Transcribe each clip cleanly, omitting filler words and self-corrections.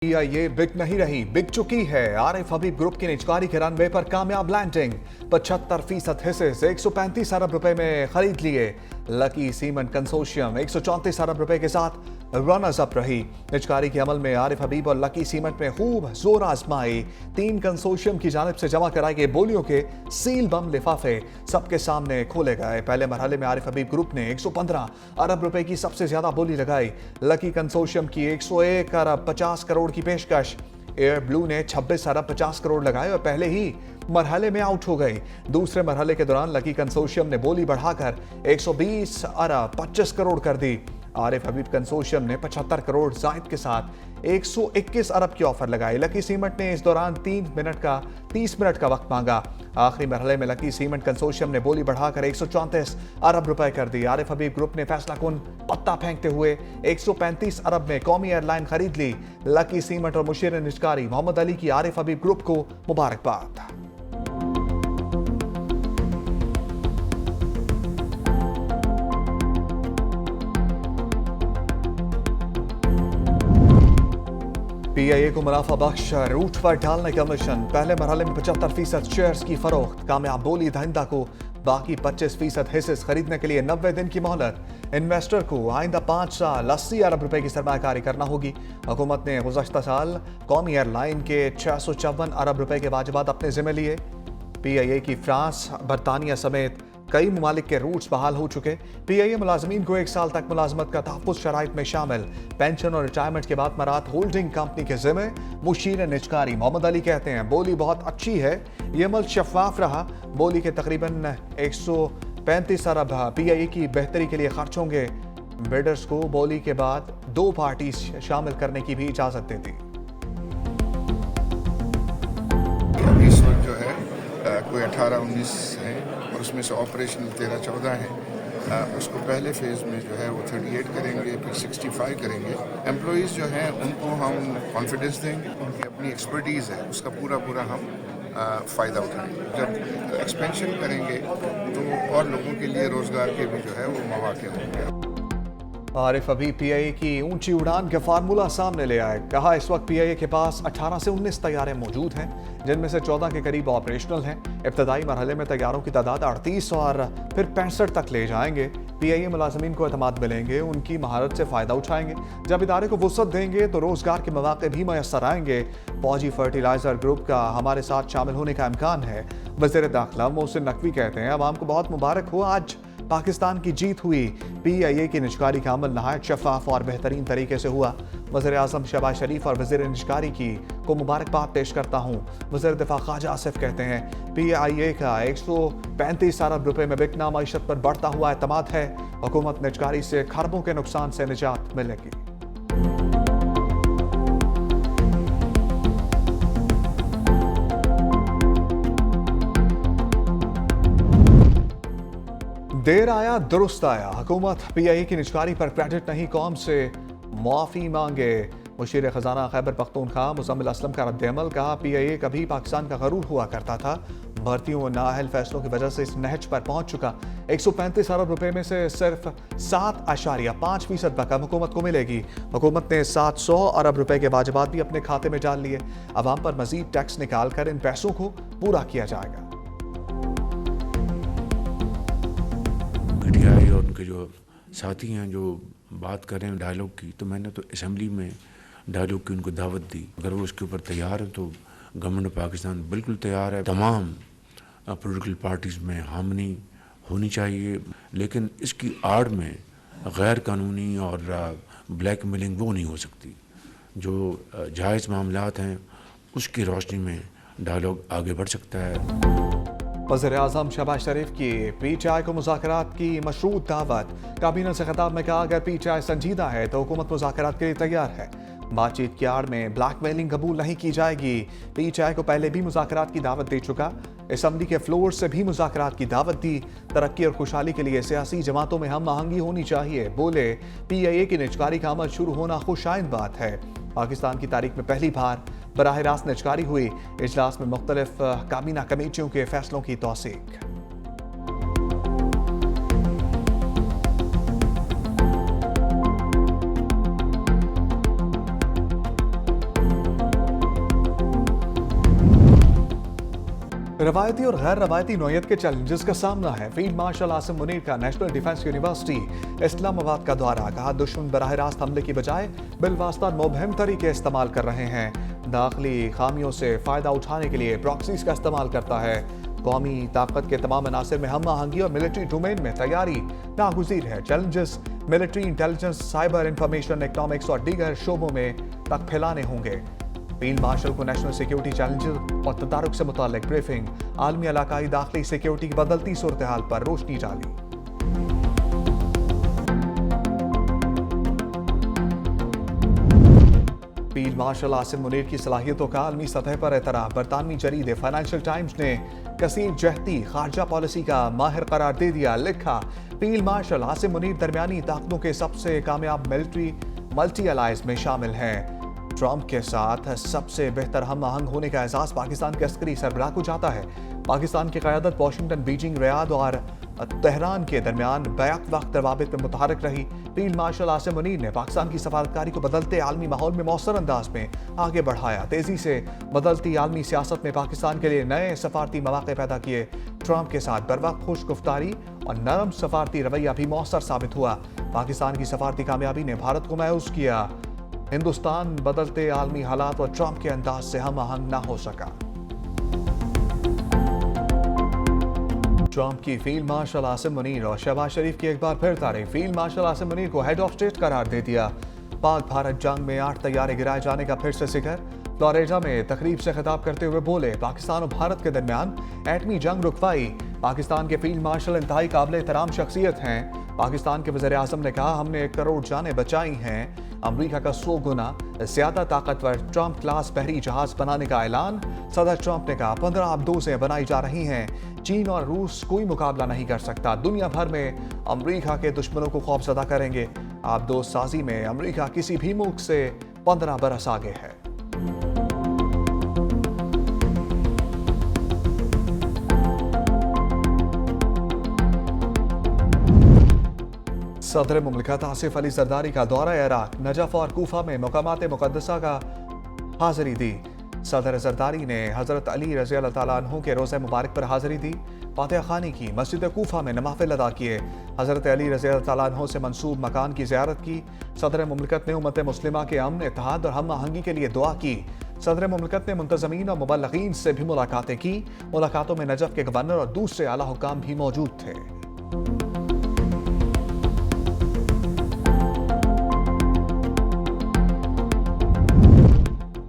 ये बिक नहीं रही, बिक चुकी है। आरिफ हबीब ग्रुप की निजकारी के रनवे पर कामयाब लैंडिंग। 75% हिस्से से 135 अरब रुपए में खरीद लिए। लकी सीमेंट कंसोर्शियम 134 अरब रुपए के साथ रनर्स अप रही। निजकारी के अमल में आरिफ हबीब और लकी सीमेंट में खूब जोर आजमाई। 3 कंसोर्शियम की जानिब से जमा कराए गए बोलियों के सील बम लिफाफे सबके सामने खोले गए। पहले मरहले में आरिफ हबीब ग्रुप ने 115 अरब रुपए की सबसे ज्यादा बोली लगाई। लकी कंसोर्शियम की 101 अरब 50 करोड़ की पेशकश। एयर ब्लू ने 26 अरब 50 करोड़ लगाए और पहले ही मरहले में आउट हो गई। दूसरे मरहले के दौरान लकी कंसोर्शियम ने बोली बढ़ाकर 120 अरब 25 करोड़ कर दी। आरिफ हबीब कंसोर्शियम ने 75 करोड़ जायद के साथ 121 अरब की ऑफर लगाई। लकी सीमेंट ने इस दौरान 30 मिनट का वक्त मांगा। आखिरी मरहले में लकी सीमेंट कंसोर्शियम ने बोली बढ़ाकर 134 अरब रुपए कर दी। आरिफ हबीब ग्रुप ने फैसला कुन पत्ता फेंकते हुए 135 अरब में कौमी एयरलाइन खरीद ली। लकी सीमेंट और मुशीर निजकारी मोहम्मद अली की आरिफ हबीब ग्रुप को मुबारकबाद। पीआईए को मुनाफा बख्श रूट पर डालने का मिशन। पहले मरहले में 75% शेयर्स की फरोख्त। कामयाब बोली दहिंदा को बाकी 25% हिस्से खरीदने के लिए 90 दिन की मोहलत। इन्वेस्टर को आइंदा 5 साल 80 अरब रुपए की सरमायाकारी करना होगी। हुकूमत ने गुज़श्ता साल कौमी एयरलाइन के 654 अरब रुपए के वाजिबात अपने जिम्मे लिए। पीआईए की फ्रांस, बरतानिया समेत कई ममालिक के रूट्स बहाल हो चुके। पीआईए मुलाजमीन को 1 साल तक मुलाजमत का तहफ़्फ़ुज़ शराइत में शामिल। पेंशन और रिटायरमेंट के बाद मरात होल्डिंग कंपनी के जिम्मे। मुशीर निजकारी मोहम्मद अली कहते हैं बोली बहुत अच्छी है, ये अमल शफाफ रहा। बोली के तकरीबन 135 अरब पीआईए की बेहतरी के लिए खर्च होंगे। बिडर्स को बोली के बाद 2 पार्टी शामिल करने की भी इजाज़त दे दी। इस वक्त जो है कोई 18-19 है और उसमें से ऑपरेशनल 13-14 है। उसको पहले फेज़ में जो है वो 38 करेंगे, फिर 65 करेंगे। एम्प्लॉइज़ जो हैं उनको हम कॉन्फिडेंस देंगे, उनकी अपनी एक्सपर्टीज़ है उसका पूरा हम फ़ायदा उठाएंगे। जब एक्सपेंशन करेंगे तो और लोगों के लिए रोज़गार के भी जो है वो मौके होंगे। आरिफ हबीब पीआईए की ऊंची उड़ान का फार्मूला सामने ले आए। कहा इस वक्त पीआईए के पास 18 से 19 तैयारे मौजूद हैं, जिनमें से 14 के करीब ऑपरेशनल हैं। इब्तदाई मरहले में तैयारों की तादाद 38 और फिर 65 तक ले जाएंगे। पीआईए मुलाजमीन को एतमाद मिलेंगे, उनकी महारत से फ़ायदा उठाएंगे। जब इदारे को वुसअत देंगे तो रोज़गार के मौके भी मैसर आएंगे। फौजी फर्टिलाइजर ग्रुप का हमारे साथ शामिल होने का इम्कान है। वज़ीर दाखिला मोहसिन नकवी कहते हैं अवाम को बहुत मुबारक हो, आज पाकिस्तान की जीत हुई। पीआईए की निजकारी का अमल नहायत शफाफ और बेहतरीन तरीके से हुआ। वज़ीर आज़म शहबाज शरीफ और वज़ीर निजकारी को मुबारकबाद पेश करता हूँ। वज़ीर दिफा ख्वाजा आसिफ कहते हैं पीआईए का 135 अरब रुपए में बिकना मईशत पर बढ़ता हुआ एतमाद है। हुकूमत निजकारी से खरबों के नुकसान से निजात मिलेगी। देर आया दुरुस्त आया। हुकूमत पीआईए की निजकारी पर क्रेडिट नहीं, कौम से मुआफ़ी मांगे। मुशीर खजाना खैबर पख्तूनख्वा मुज़म्मिल असलम का रद्द-ए-अमल। कहा पीआईए कभी पाकिस्तान का गरूर हुआ करता था, भर्तियों और नाअहल फैसलों की वजह से इस नहज पर पहुंच चुका। 135 अरब रुपए में से सिर्फ 7.5% रकम हुकूमत को मिलेगी। हुकूमत ने 700 अरब रुपए के वाजिबात भी अपने खाते में डाल लिए। अवाम पर मजीद टैक्स निकाल कर इन पैसों को पूरा किया जाएगा। मीडिया और उनके जो साथी हैं जो बात कर रहे हैं डायलॉग की, तो मैंने तो असेंबली में डायलॉग की उनको दावत दी। अगर वो उसके ऊपर तैयार हैं तो गवर्नमेंट पाकिस्तान बिल्कुल तैयार है। तमाम पॉलिटिकल पार्टीज़ में हामनी होनी चाहिए, लेकिन इसकी आड़ में गैर कानूनी और ब्लैकमेलिंग वो नहीं हो सकती। जो जायज़ मामलात हैं उसकी रोशनी में डायलॉग आगे बढ़ सकता है। वज़ीर आज़म शहबाज शरीफ की पीटीआई को मुज़ाकरात की मशरूत दावत। काबीना से खिताब में कहा अगर पीटीआई संजीदा है तो हुकूमत मुज़ाकरात के लिए तैयार है। बातचीत की आड़ में ब्लैकमेलिंग कबूल नहीं की जाएगी। पीटीआई को पहले भी मुज़ाकरात की दावत दे चुका, असम्बली के फ्लोर से भी मुज़ाकरात की दावत दी। तरक्की और खुशहाली के लिए सियासी जमातों में हम आहंगी होनी चाहिए। बोले पीआईए की निजकारी का अमल शुरू होना खुशाइंद बात है। पाकिस्तान की तारीख में पहली बार बराह रास्त निजकारी हुई। इजलास में मुख्तलिफ काबीना कमेटियों के फैसलों की तौसीक। रवायती और गैर रवायती नौयत के चैलेंजेस का सामना है। फील्ड मार्शल आसिम मुनीर का नेशनल डिफेंस यूनिवर्सिटी इस्लामाबाद का दौरा। कहा दुश्मन बराह रास्त हमले की बजाय बिलवास्ता मुबहम तरीके इस्तेमाल कर रहे हैं। दाखिली खामियों से फायदा उठाने के लिए प्रॉक्सीज का इस्तेमाल करता है। कौमी ताकत के तमाम अनासर में हम आहंगी और मिलिट्री डोमेन में तैयारी नागुज़ीर है। Challenges military intelligence, cyber information, economics और दीगर शोबों में तक फैलाने होंगे। फील्ड मार्शल को नेशनल सिक्योरिटी चैलेंजेस और तदारुक से मुताल्लिक ब्रीफिंग, आलमी इलाकाई दाखिली सिक्योरिटी की बदलती सूरत हाल पर रोशनी डाली। फील्ड मार्शल आसिम मुनीर की सलाहियतों का आलमी सतह पर एतराफ। बरतानवी जरीदे फाइनेंशियल टाइम्स ने कसीर जहती खारजा पॉलिसी का माहिर करार दे दिया। लिखा, फील्ड मार्शल आसिम मुनीर दरमियानी ताकतों के सबसे कामयाब मिलिट्री मल्टी अलायंस में शामिल हैं। ट्रंप के साथ सबसे बेहतर हम आहंग होने का एहसास पाकिस्तान के अस्करी सरबराह को जाता है। पाकिस्तान की क़यादत वाशिंगटन, बीजिंग, रियाद और तेहरान के दरमियान बैक वक्त रवाबित में मुतहरक रही। फील्ड मार्शल आसिम मुनीर ने पाकिस्तान की सफारतकारी को बदलते आलमी माहौल में मौसर अंदाज में आगे बढ़ाया। तेजी से बदलती आलमी सियासत में पाकिस्तान के लिए नए सफारती मौके पैदा किए। ट्रंप के साथ बरवक्त खुश गुफ्तारी और नरम सफारती रवैया भी मौसर साबित हुआ। पाकिस्तान की सफारती कामयाबी ने भारत को मायूस किया। हिंदुस्तान बदलते आलमी हालात और ट्रंप के अंदाज से हम आहंग न हो सका। ट्रंप की फील्ड मार्शल आसिम मुनीर और शहबाज शरीफ की एक बार फिर तारीफ। फील्ड मार्शल आसिम मुनीर को हेड ऑफ स्टेट करार दे दिया। पाक भारत जंग में 8 तैयारे गिराए जाने का फिर से जिक्र। फ्लोरिडा में तकरीब से खिताब करते हुए बोले, पाकिस्तान और भारत के दरमियान एटमी जंग रुकवाई। पाकिस्तान के फील्ड मार्शल इंतहाई काबिल एहतराम शख्सियत हैं। पाकिस्तान के वज़ीर आज़म ने कहा, हमने 1 करोड़ जानें बचाई हैं। अमरीका का 100 गुना ज्यादा ताकतवर ट्रंप क्लास बहरी जहाज बनाने का ऐलान। सदर ट्रंप ने कहा, 15 आबदोज़ें बनाई जा रही हैं। चीन और रूस कोई मुकाबला नहीं कर सकता। दुनिया भर में अमरीका के दुश्मनों को खौफजदा करेंगे। आबदोज़ साजी में अमरीका किसी भी मुल्क से 15 बरस आगे है। सदर मुमलिकत आसिफ अली जरदारी का दौरा इराक। नजफ और कूफा में मकामात मुक़द्दसा का हाज़िरी दी। सदर जरदारी ने हज़रत अली रज़ी अल्लाह तआला अन्हु के रोज़े मुबारक पर हाज़िरी दी। फातिहा खानी की। मस्जिद कूफा में नवाफिल अदा किए। हज़रत अली रज़ी अल्लाह तआला अन्हु से मंसूब मकान की ज़ियारत की। सदर मुमलिकत ने उम्मत मुस्लिमा के अमन, इत्तेहाद और हम आहंगी के लिए दुआ की। सदर मुमलिकत ने मुंतज़मीन और मुबल्लिगीन से भी मुलाकातें की। मुलाकातों में नजफ के गवर्नर और दूसरे आला हुक्काम भी मौजूद थे।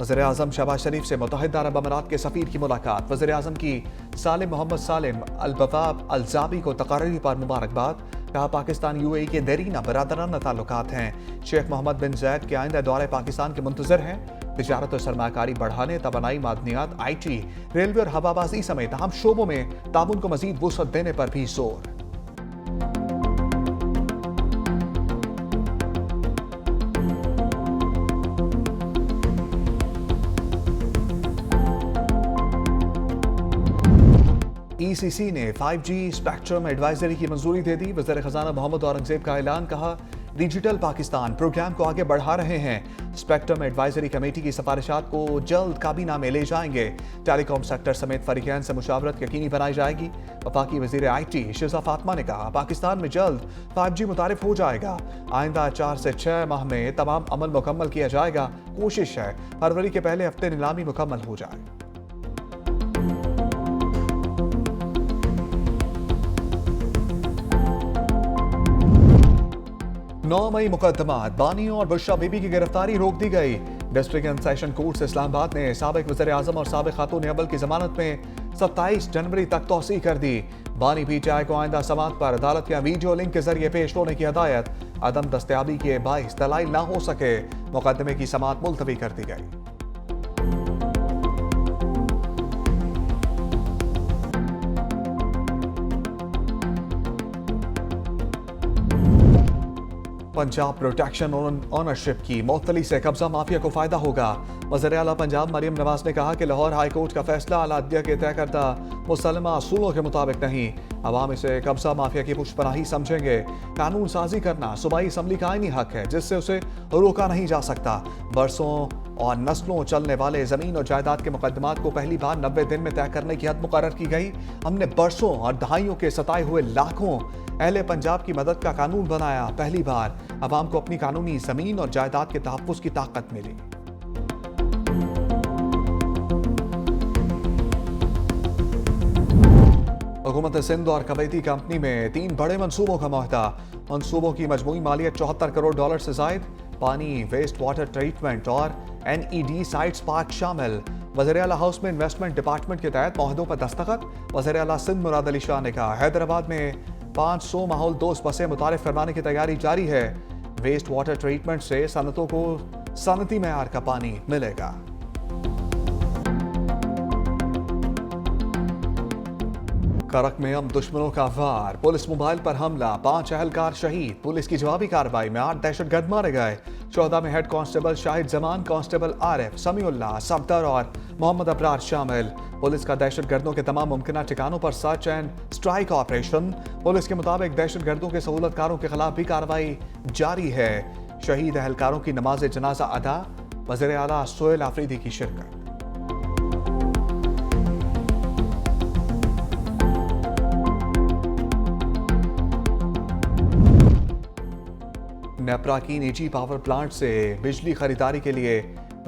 वज़ीर आज़म शहबाज शरीफ से मुत्तहिदा अरब अमारात के सफ़ीर की मुलाकात। वज़ीर आज़म की सालिम मोहम्मद सालिम अल-बवाब अल-ज़ाबी को तक़र्री पर मुबारकबाद। कहा, पाकिस्तान UAE के देरीना बरादराना ताल्लुकात हैं। शेख मोहम्मद बिन ज़ैद के आइंदा दौरे पाकिस्तान के मुंतज़र हैं। तिजारत और सरमाकारी बढ़ाने, तवानाई, मादनियात, IT, रेलवे और हवाबाजी समेत अहम शोबों में ताउन को मज़ीद वुसअत देने पर भी जोर। ECC ने 5G स्पेक्ट्रम एडवाइजरी की मंजूरी दे दी। वज़ीर ख़ज़ाना मोहम्मद औरंगज़ेब का ऐलान। कहा, डिजिटल पाकिस्तान प्रोग्राम को आगे बढ़ा रहे हैं। स्पेक्ट्रम एडवाइजरी कमेटी की सिफारिशात को जल्द काबीना में ले जाएंगे। टेलीकॉम सेक्टर समेत फरीकैन से मुशावरत यकीनी बनाई जाएगी। वफाकी वज़ीर IT शिज़ा फातिमा ने कहा, पाकिस्तान में जल्द 5G मुतारिफ हो जाएगा। आइंदा 4 से 6 माह में तमाम अमल मुकम्मल किया जाएगा। कोशिश है फरवरी के पहले हफ्ते नीलामी मुकम्मल हो जाए। 9 मई मुकदमात बानी और बुशरा बीबी की गिरफ्तारी रोक दी गई। डिस्ट्रिक्ट एंड सेशन कोर्ट से इस्लामाबाद ने साबिक वज़ीर आज़म और साबिक खातून अव्वल की जमानत में 27 जनवरी तक तौसीह कर दी। बानी PTI को आइंदा समात पर अदालत के वीडियो लिंक के जरिए पेश होने की हदायत। अदम दस्तयाबी के बाइस दलाइल न हो सके, मुकदमे की समात मुलतवी कर दी गई। पंजाब प्रोटेक्शन ऑनरशिप की मुअत्तली से कब्जा माफिया को फायदा होगा। वज़ीर आला पंजाब मरियम नवाज ने कहा कि लाहौर हाई कोर्ट का फैसला अलादिया के तय करदा मुसलमा असूलों के मुताबिक नहीं। अवाम इसे कब्जा माफिया की पुष्पराही समझेंगे। कानून साजी करना सूबाई असम्बली का आईनी हक है, जिससे उसे रोका नहीं जा सकता। बरसों और नस्लों चलने वाले जमीन और जायदाद के मुकदमात को पहली बार 90 दिन में तय करने की हद मुकर्रर की गई। हमने बरसों और दहाइयों के सताए हुए लाखों अहले पंजाब की मदद का कानून बनाया। पहली बार अवाम को अपनी कानूनी जमीन और जायदाद के तहफ्फुज़ की ताकत मिली। हुकूमत सिंध और कवैती कंपनी में 3 बड़े मंसूबों का मुआहदा। मंसूबों की मजमूई मालियत $74 करोड़ से जायद। पानी, वेस्ट वाटर ट्रीटमेंट और NED साइट्स पार्क शामिल। वज़ीर-ए-आला हाउस में इन्वेस्टमेंट डिपार्टमेंट के तहत मुआहदों पर दस्तखत। वज़ीर-ए-आला सिंध मुराद अली शाह ने कहा, हैदराबाद में 500 माहौल दोस्त बसें मुतारिफ करवाने की तैयारी जारी है। वेस्ट वाटर ट्रीटमेंट से सनतों को सनती मेयार का पानी मिलेगा। करक में हम दुश्मनों का वार, पुलिस मोबाइल पर हमला, 5 अहलकार शहीद। पुलिस की जवाबी कार्रवाई में 8 दहशतगर्द मारे गए। 14 में head constable Shahid Zaman, constable Arif, Samiullah, Safdar और मोहम्मद अबरार शामिल। पुलिस का दहशतगर्दों के तमाम मुमकिन ठिकानों पर search and strike operation. Police के मुताबिक दहशतगर्दों के सहूलतकारों के खिलाफ भी कार्रवाई जारी है। शहीद अहलकारों की नमाज जनाजा अदा। वज़ीर-ए-आला सोहेल आफरीदी की शिरकत। नेपरा की निजी पावर प्लांट से बिजली खरीदारी के लिए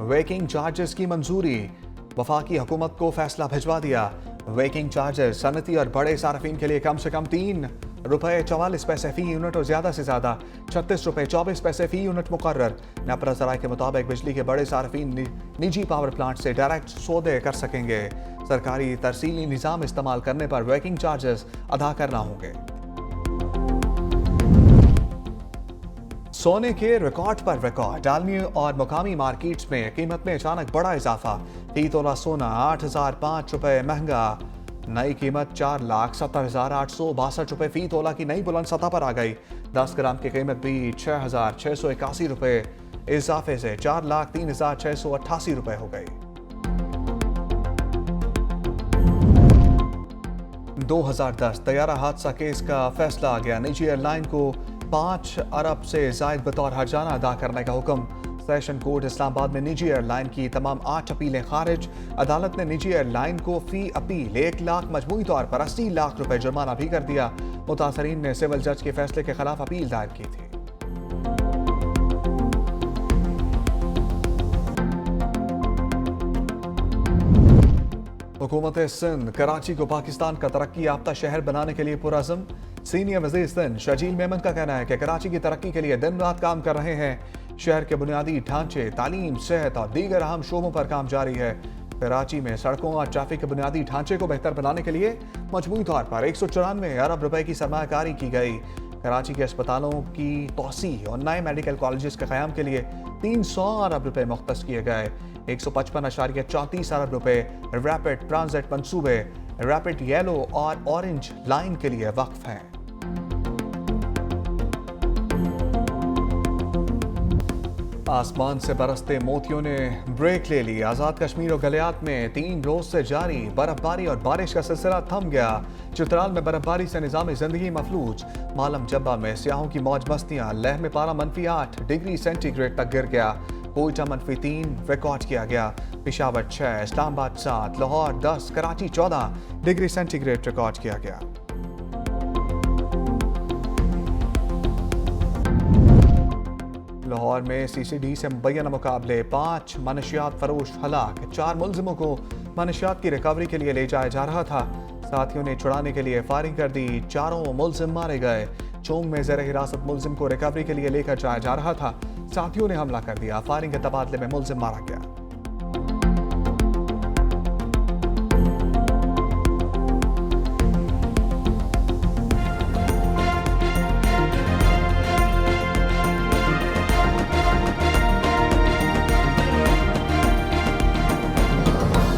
वेकिंग चार्जेस की मंजूरी। वफाकी हुकूमत को फैसला भिजवा दिया। वेकिंग चार्जेस सनती और बड़े सार्फिन के लिए कम से कम ₹3.44 फी यूनिट और ज़्यादा से ज़्यादा ₹36.24 फी यूनिट मुकर्रर। नेपरा ज़राए के मुताबिक बिजली के बड़े सार्फिन निजी पावर प्लांट से डायरेक्ट सौदे कर सकेंगे। सरकारी तरसीली निज़ाम इस्तेमाल करने पर वेकिंग चार्जेस अदा करना होंगे। सोने के रिकॉर्ड पर रिकॉर्ड। आलमी और मुकामी मार्केट्स में कीमत में अचानक बड़ा इजाफा। 3 तोला सोना ₹8,005 महंगा। नई कीमत ₹4,70,862 फी तोला की नई बुलंद सतह पर आ गई। 10 ग्राम की कीमत भी ₹6,681 इजाफे से ₹4,03,688 हो गई। 2010 तैयारा हादसा केस का फैसला आ गया। निजी एयरलाइन को 5 अरब से जायद बतौर हर्जाना अदा करने का हुक्म। सेशन कोर्ट इस्लामाबाद में निजी एयरलाइन की तमाम 8 अपीलें खारिज। अदालत ने निजी एयरलाइन को फी अपील 1 लाख मजमूई तौर पर ₹80 लाख जुर्माना भी कर दिया। मुतासरीन ने सिविल जज के फैसले के खिलाफ अपील दायर की थी। हुकूमत सिंध कराची को पाकिस्तान का तरक्की याफ्ता शहर बनाने के लिए पुरअज़्म। सीनियर वज़ीर सिंध शजील मेमन का कहना है कि कराची की तरक्की के लिए दिन रात काम कर रहे हैं। शहर के बुनियादी ढांचे, तालीम, सेहत और दीगर अहम शोबों पर काम जारी है। कराची में सड़कों और ट्रैफिक के बुनियादी ढांचे को बेहतर बनाने के लिए मजमूई तौर पर 194 अरब रुपए की सरमायाकारी की गई। कराची के अस्पतालों की तोसी और नए मेडिकल कॉलेजेस के क़याम के लिए 300 अरब रुपए मुख्तस किए गए। 155.34 अरब रुपए रैपिड ट्रांजिट मंसूबे, रैपिड येलो और ऑरेंज लाइन के लिए वक्फ हैं। आसमान से बरसते मोतियों ने ब्रेक ले ली। आज़ाद कश्मीर और गलियात में 3 रोज से जारी बर्फबारी और बारिश का सिलसिला थम गया। चित्राल में बर्फबारी से निज़ाम ज़िंदगी मफलूज। मालम जब्बा में सियाहों की मौज मस्तियाँ। लेह में पारा -8 डिग्री सेंटीग्रेड तक गिर गया। कोयटा -3 रिकॉर्ड किया गया। Peshawar 6, Islamabad 7, Lahore 10, Karachi 14 degree centigrade record किया गया। लाहौर में CCD से मुबैना मुकाबले 5 मनशियात फरोश हलाक। 4 मुलजिमों को मनशियात की रिकवरी के लिए ले जाया जा रहा था। साथियों ने छुड़ाने के लिए फायरिंग कर दी। 4 मुलजिम मारे गए। चोंग में ज़ेर हिरासत मुलजिम को रिकवरी के लिए लेकर जाया जा रहा था। साथियों ने हमला कर दिया। फायरिंग के तबादले में मुलजिम मारा गया।